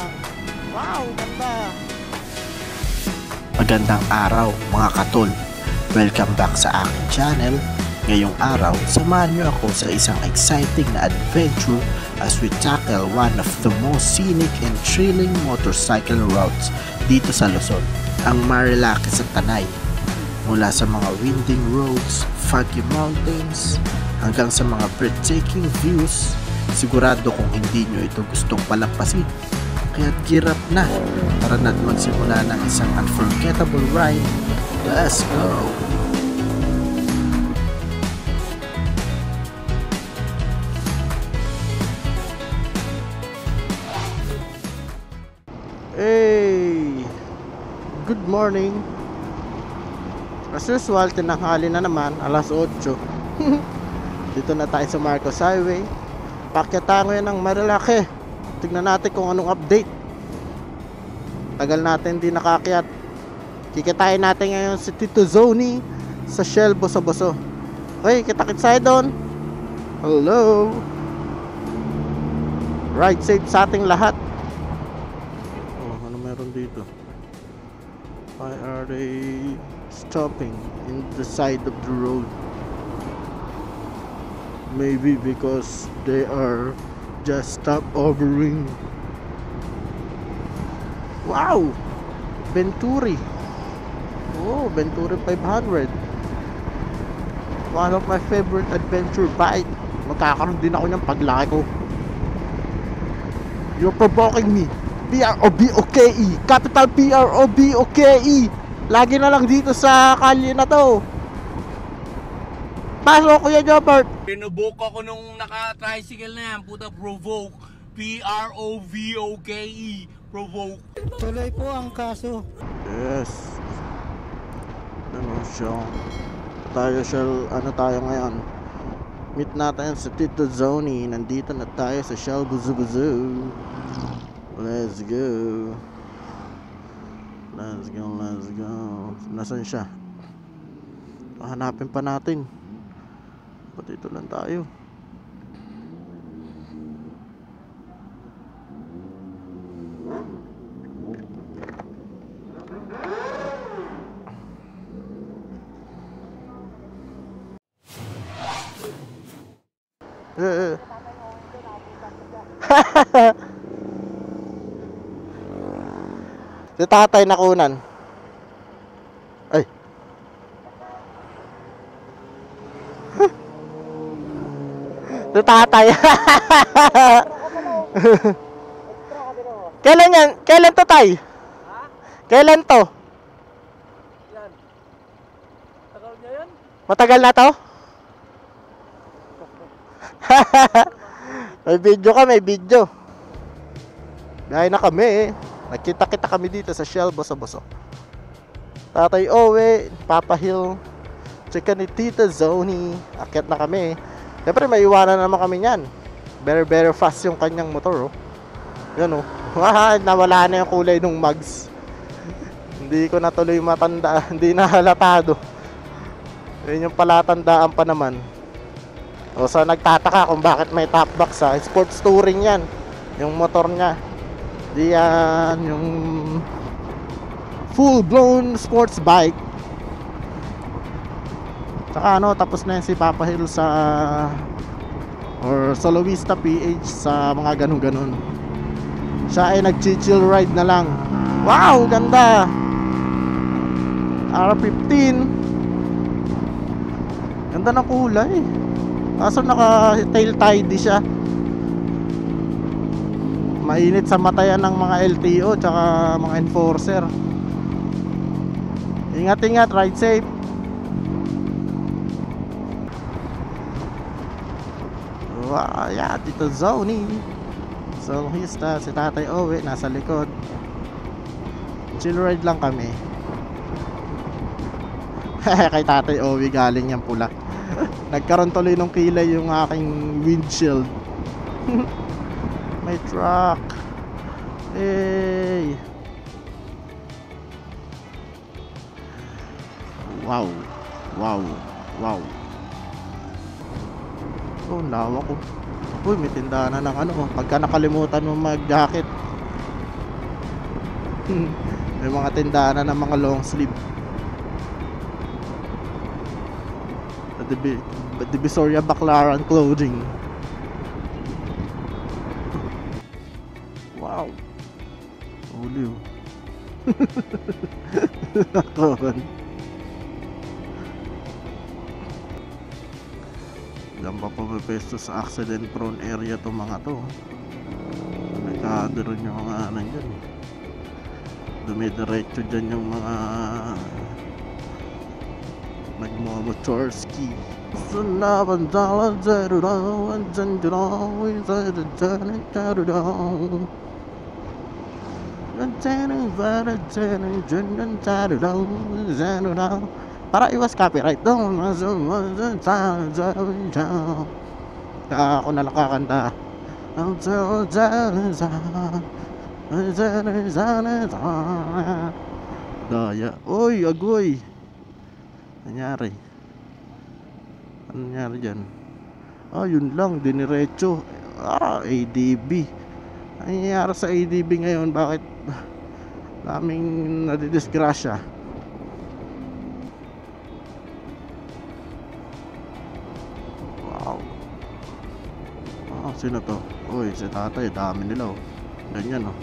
lang. Wow, ganda. Magandang araw mga katol. Welcome back sa aking channel. Ngayong araw, samahan niyo ako sa isang exciting na adventure as we tackle one of the most scenic and thrilling motorcycle routes dito sa Luzon, ang Marilaki sa Tanay. Mula sa mga winding roads, foggy mountains, hanggang sa mga breathtaking views, sigurado kung hindi nyo ito gustong palampasin. Kaya gear up na, tara na't magsimula ng isang unforgettable ride. Let's go! Hey! Good morning! As usual, tinanghali na naman, alas 8. Dito na tayo sa Marcos Highway. Pakyat tayo ngayon ng Marilaki. Tignan natin kung anong update. Tagal natin di nakakyat. Kikitain natin ngayon si Tito Zoni sa Shell Boso-Boso. Okay, kita-kits tayo doon. Hello! Ride safe sa ating lahat. Dito. Why are they stopping in the side of the road? Maybe because they are just stopovering. Wow! Venturi. Oh, Venturi 500. One of my favorite adventure bike. Magkakaroon din ako niyang paglaki ko. You're provoking me. P-R-O-B-O-K-E, capital P-R-O-B-O-K-E. Lagi na lang dito sa kalye na to. Pasok, Kuya Jobert. Pinuboke ako nung naka-tricycle na yan. Puta, provoke. P-R-O-V-O-K-E, provoke. Tuloy po ang kaso. Yes. Ano siya? Ano tayo ngayon? Meet natin sa Tito Zoni. Nandito na tayo sa Shell Boso-Boso. Let's go. Let's go, let's go. Nasaan siya? Hanapin pa natin. Ba't ito lang tayo? Si tatay nakunan. Ay. Si tatay. Kailan yan? Kailan to, tay? Ha? Kailan to? Yan. Tagal niya yan? Matagal na to? May video ka, may video. Gaya na kami eh. Nagkita-kita kami dito sa Shell Boso-Boso. Tatay Owe, Papa Hill, tsaka ni Tita Zoni. Akyat na kami. Siyempre may iwanan naman kami yan. Very fast yung kanyang motor. Oh. Yan oh. Nawala na yung kulay ng mugs. Hindi ko natuloy matanda. Hindi na halatado. Yun yung palatandaan pa naman. O so nagtataka kung bakit may top box ha. Sports touring yan. Yung motor niya. Di yan yung full blown sports bike. Saka ano, tapos na yan si Papa Hill sa Soloista PH sa mga ganun-ganun. Siya ay nag-chill ride na lang. Wow, ganda. R15. Ganda ng kulay. Kaso naka tail tidy siya. Mainit sa matayan ng mga LTO tsaka mga enforcer. Ingat-ingat, ride safe. Wow, yeah, Tito Zoni. So, hista, si Tatay Owe nasa likod. Chill ride lang kami. Kay Tatay Owe galing yung pula. Nagkaroon tuloy ng kilay yung aking windshield. May truck. Hey. Wow. Wow. Wow. Oh, nawa ko. Uy, may tindahan na ng ano. Pagka nakalimutan mo mag-jacket, May mga tindahan na ng mga long sleeve. Divisoria Baclaran Clothing. Wow. Uliw. Nakon. Diyan pa pumipesto sa accident prone area to mga to. Delikado rin yung mga ano dyan. Dumidiretso dyan yung mga nagmamotorski. Sunabandala zero and zero inside the turn para iwas copyright doon. Ako na lang kakanta. Daya. Oy, agoy. Nangyari. Ano nangyari dyan? Yun lang, diniretso. ADB. Ano nangyari sa ADB ngayon? Bakit daming nadidisgrasya? Wow. Sino to? Uy, si tatay, dami nila oh. Ganyan oh.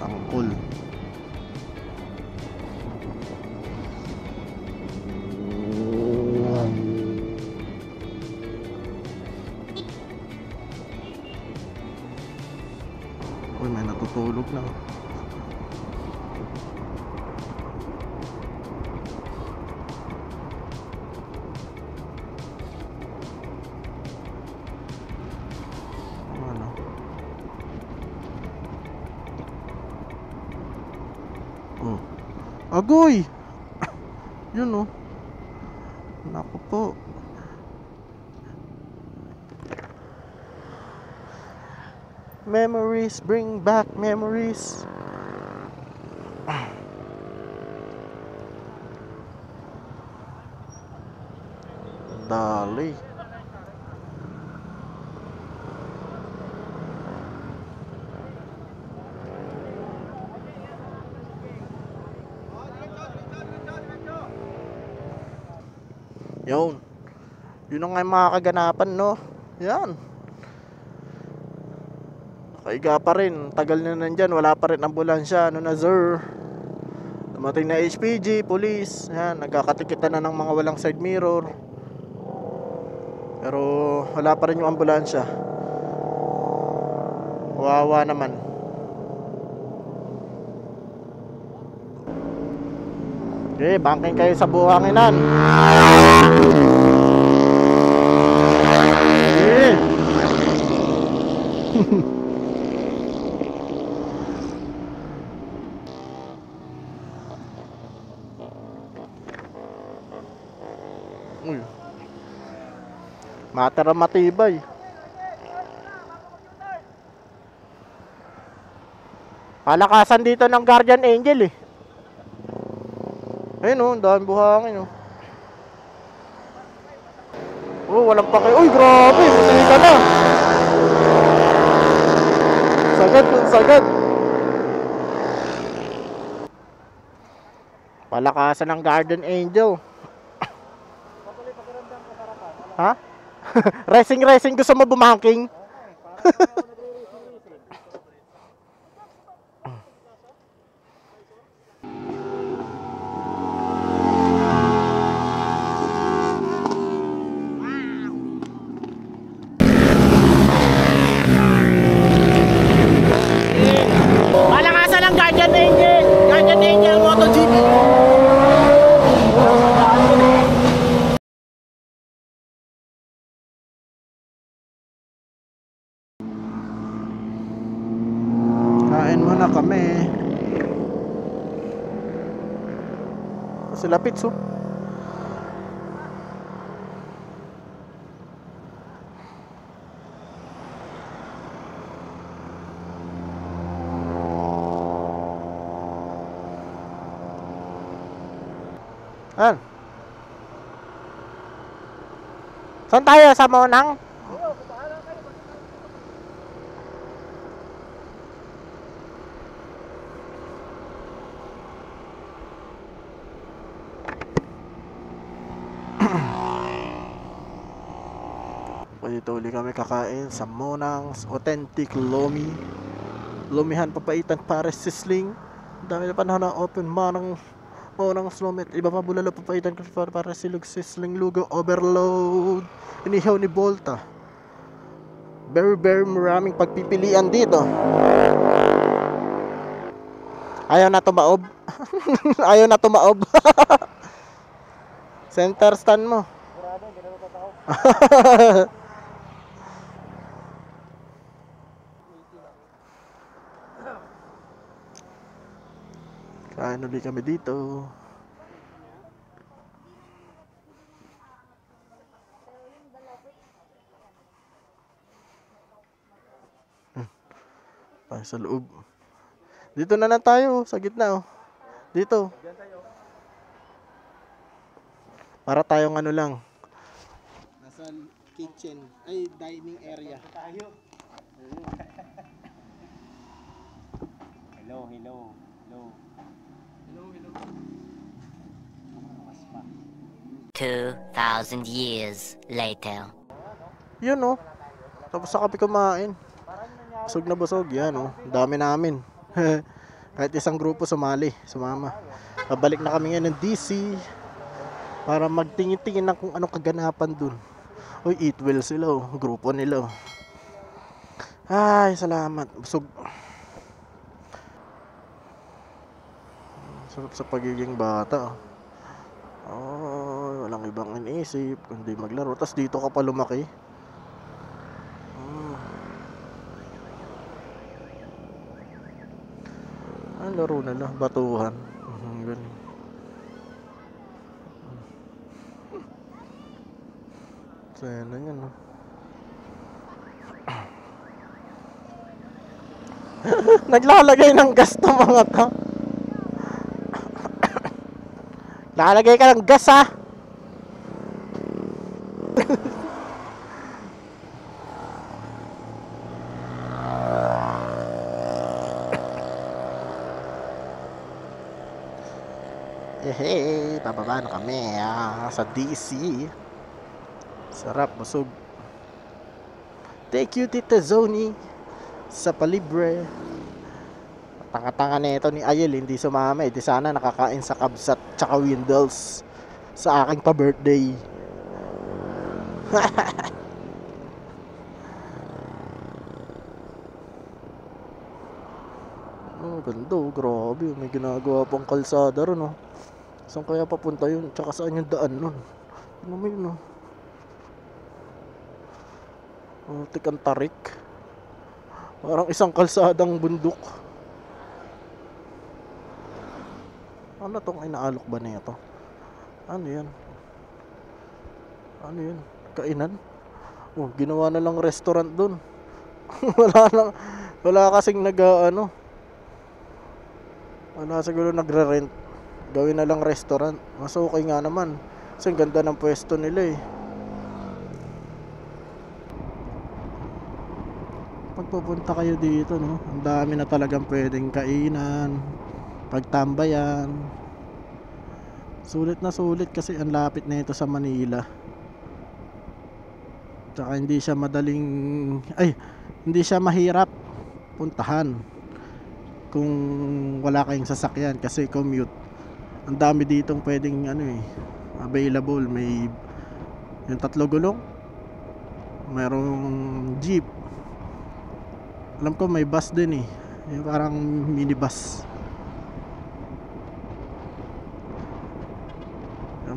Angkol. Uy, may natutulog na. Ano? Oh. Agoy! Yun oh. Naku po. Memories, bring back memories. Dali. Yun. Yun ang nga yung mga kaganapan, no? Yan. Nakaiga pa rin. Tagal na nandyan. Wala pa rin ambulansya. Ano na, sir? Dumating na HPG, police. Yan. Nagkakatikitan na ng mga walang side mirror. Pero wala pa rin yung ambulansya. Kawawa naman. Okay, banking kayo sa buhanginan. Okay. Uy. Matara matibay. Palakasan dito ng Guardian Angel eh. Ayun oh, dahil buhangin oh. Oh, walang pake. Uy, grabe, masalita na. Sagad, sagad. Palakasan ng Guardian Angel. Ha? Racing, gusto mo bumangking? Palakasan ng Guardian Angel. Guardian Angel MotoGP. Kain muna kami. Sila Pitso. An? Saan tayo? Sa Monang? Dito uli kami kakain sa Monang's Authentic Lomi. Lomihan papaitan para sisling. Dami na panahon na open Monang's Lomi. Iba pa bulalo papaitan para silog sisling lugo overload. Inihaw ni Volta. Very maraming pagpipilian dito. Ayaw na tumaob. Ayaw na tumaob. Center stand mo. Kain ulit kami dito. Tayo sa loob. Dito na lang tayo, sa gitna oh. Dito. Para tayong ano lang. Nasa kitchen, ay dining area. Tayo. Hello. 2,000 years later. Yun oh. Tapos sa kape kumain. Busog na busog. Yan oh. Dami namin. Kahit isang grupo sumama. Pabalik na kami ngayon ng DC para magtingin-tingin ng kung anong kaganapan dun. Uy, eat well sila oh. Grupo nila oh. Ay, salamat. Busog. Sarap sa pagiging bata oh. Walang ibang iniisip kundi maglaro. Tapos dito ka pa lumaki. Ang laro na lang, batuhan. Ganun. Saya na yan, no? Naglalagay ng gas to mga to. Lalagay ka ng gas, ha? Hey, bababa na kami sa DC. Sarap, busog. Thank you, Tita Zoni, sa palibre. Tanga-tanga na ito ni Ayel, hindi sumama. Di sana nakakain sa Kabsat tsaka Windles sa aking pa-birthday. Oh, ganda oh, grabe. May ginagawa pang kalsada ron oh. Saan kaya papunta yun? Tsaka saan yung daan nun? Ano mo yun oh? Oh, tikang tarik. Parang isang kalsadang bundok. Ano tong inaalok ba na ito? Ano yan? Ano yan? Kainan? Oh, ginawa na lang restaurant dun. Wala kasing wala siguro nagre-rent. Gawin na lang restaurant. Mas okay nga naman. Kasi ang ganda ng pwesto nila eh. Pagpupunta kayo dito, no? Ang dami na talagang pwedeng kainan, pagtambayan. Sulit na sulit kasi ang lapit na ito sa Manila. Tsaka hindi siya hindi siya mahirap puntahan kung wala kayong sasakyan kasi commute. Ang dami ditong pwedeng available. May yung 3 gulong, mayroong jeep, alam ko may bus din eh, yung parang minibus.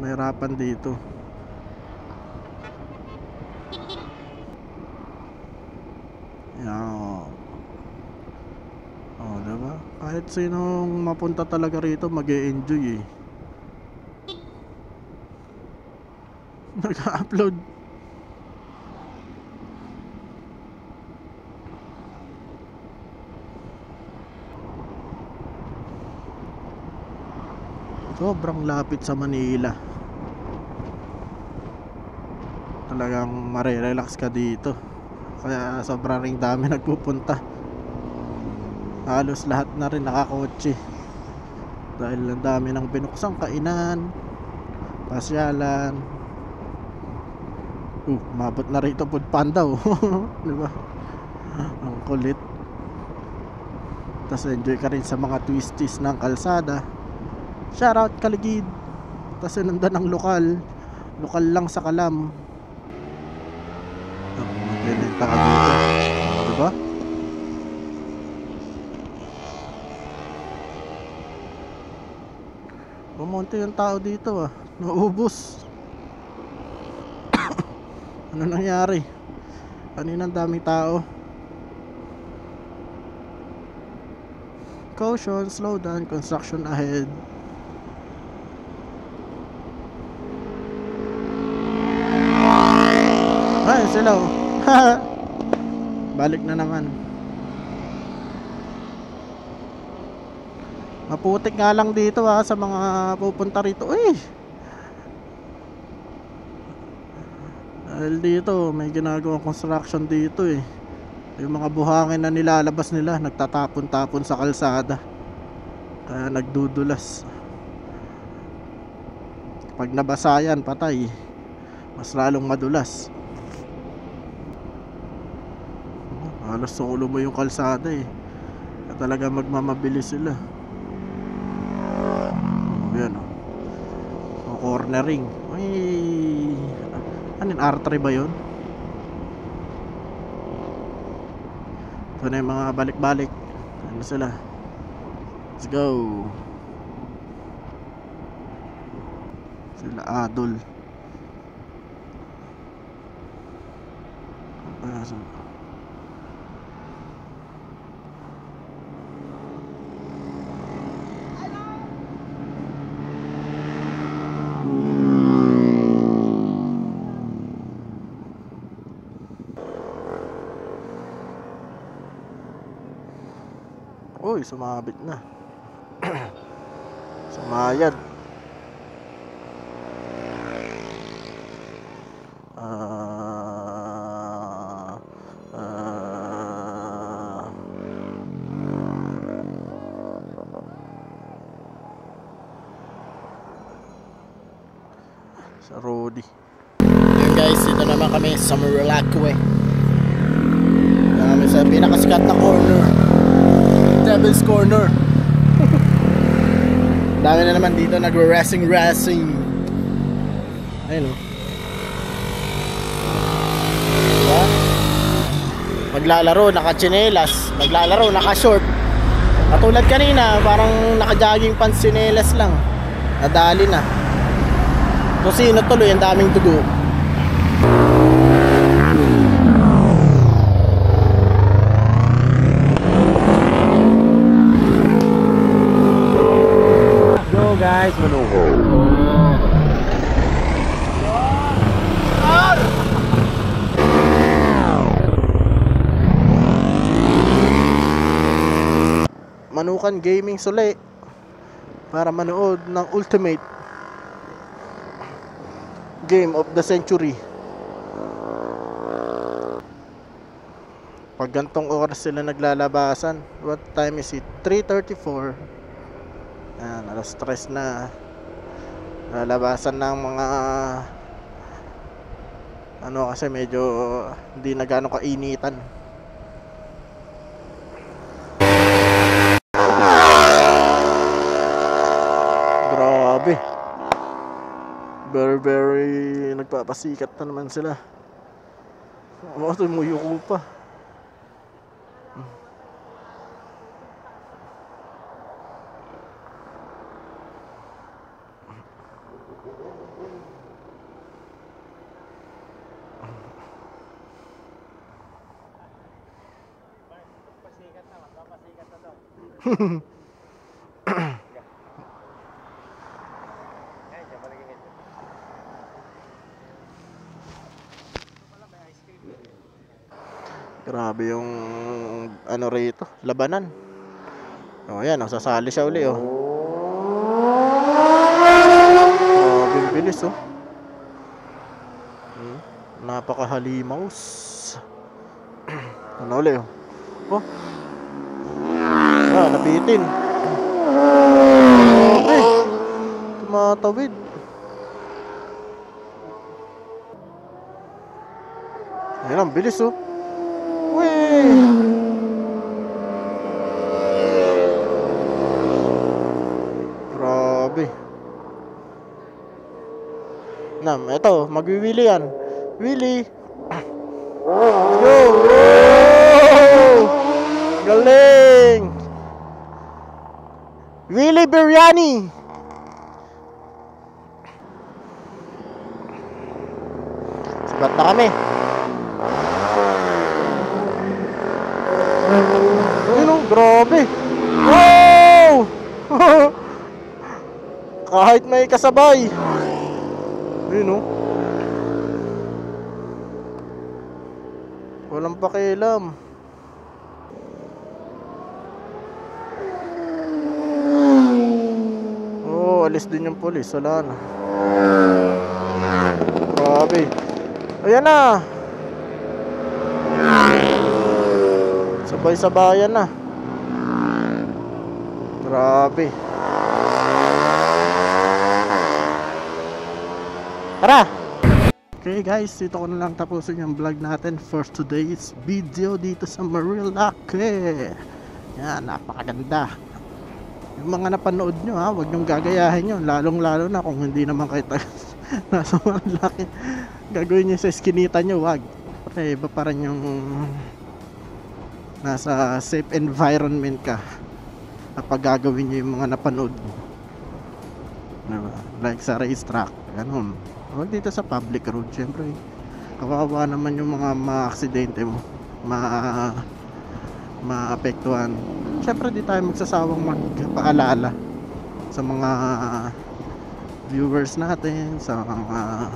May harapan dito. Yan. Oh, diba? Kahit sinong mapunta talaga rito mag-e-enjoy eh. Nag-upload. Sobrang lapit sa Manila. Talagang marirelax ka dito. Kaya sobrang ring dami nagpupunta. Halos lahat na rin nakakotse. Dahil ang dami ng binuksang kainan, pasyalan. Mabot na rito Food Panda oh. Diba? Ang kulit. Tapos enjoy ka rin sa mga twisties ng kalsada. Shoutout Kaligid. Tapos sinundan ng lokal. Lokal lang sa Kalam. Maglilenta ka dito. Diba? Bumunti yung tao dito ah. Naubos. Ano nangyari? Kanina ang daming tao. Caution, slow down, construction ahead. Ay, sila oh. Balik na naman. Maputik nga lang dito sa mga pupunta rito. Uy! Dahil dito may ginagawang construction dito eh. Yung mga buhangin na nilalabas nila nagtatapon-tapon sa kalsada. Kaya nagdudulas. Pag nabasa yan, patay. Mas lalong madulas. Halos solo mo yung kalsada eh. Kaya talaga magmamabilis sila. Yan o. Cornering. Ay, ano yun? R3 ba yun? Ito na yung mga balik-balik. Ano sila? Let's go. Sila Adol. Uy, sumabit na. Sumayad. Sa Rodi. Yun guys, dito naman kami sa Maralakwe. Kami sa pinakasikat na corner, Devil's Corner. Dami na naman dito nagre-racing. Ayun o. Diba? Maglalaro naka-chinelas, maglalaro naka-short. Katulad kanina, parang naka-jogging pants, chinelas lang. Nadali na. Kung sino tuloy, ang daming dugo. Guys, manuho. Manukan Gaming Sule para manood ng ultimate game of the century. Pag gantong oras sila naglalabasan. What time is it? 3:34. Ayan, alas 3 na. Lalabasan ng mga ano kasi medyo hindi na gano'ng kainitan. Grabe. Very nagpapasikat na naman sila. Tumuyuko pa. Grabe yung ano rito, labanan. Oh, ayan, sasali siya uli oh. bilis oh. Napakahalimaws. Ano ulit oh. Oh. Nabitin. Okay. Tumatawid. Ayan, ang bilis oh. Wee! Grabe. Eto, magwiwili yan. Willy. Go! Whoa! Galing! Willy Biryani! Sibat na kami. Ayun oh, grabe. Wow! Kahit may kasabay. Ayun oh. Walang pakialam. Oh, alis din yung pulis. Wala na. Grabe. Ayan na. Sabay-sabayan na. Grabe. Tara! Okay guys, dito ko na lang tapusin yung vlog natin for today's video dito sa Marilake. Yan, napakaganda. Yung mga napanood nyo ha, huwag nyong gagayahin nyo. Lalong lalo na kung hindi naman kayo nasa Marilake. Gagawin nyo sa eskinita nyo, wag. Kasi iba pa rin yung nasa safe environment ka kapag gagawin nyo yung mga napanood mo. Diba? Like sa racetrack, ganun. Huwag dito sa public road, syempre. Kawawa naman yung mga aksidente mo, maapektuhan. Syempre di tayo magsasawang magpaalala sa mga viewers natin, sa mga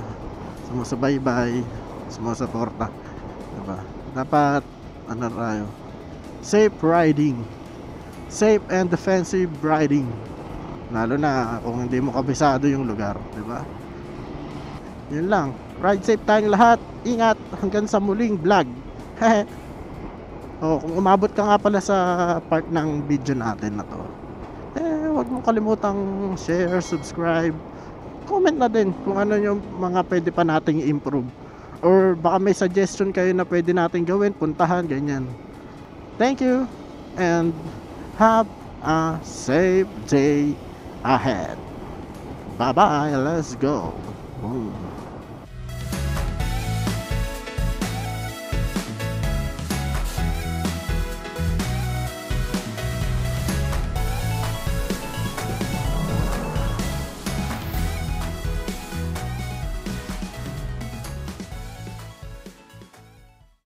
sumusubaybay, sumusuporta. Diba? Dapat ano tayo, safe riding, safe and defensive riding, lalo na kung hindi mo kabisado yung lugar, diba? Yun lang. Ride safe tayong lahat. Ingat hanggang sa muling vlog. Oh, kung umabot ka nga pala sa part ng video natin na to, huwag mong kalimutang share, subscribe, comment na din kung ano yung mga pwede pa nating i-improve, or baka may suggestion kayo na pwede nating gawin, puntahan, ganyan. Thank you and have a safe day ahead. Bye bye. Let's go. Boom.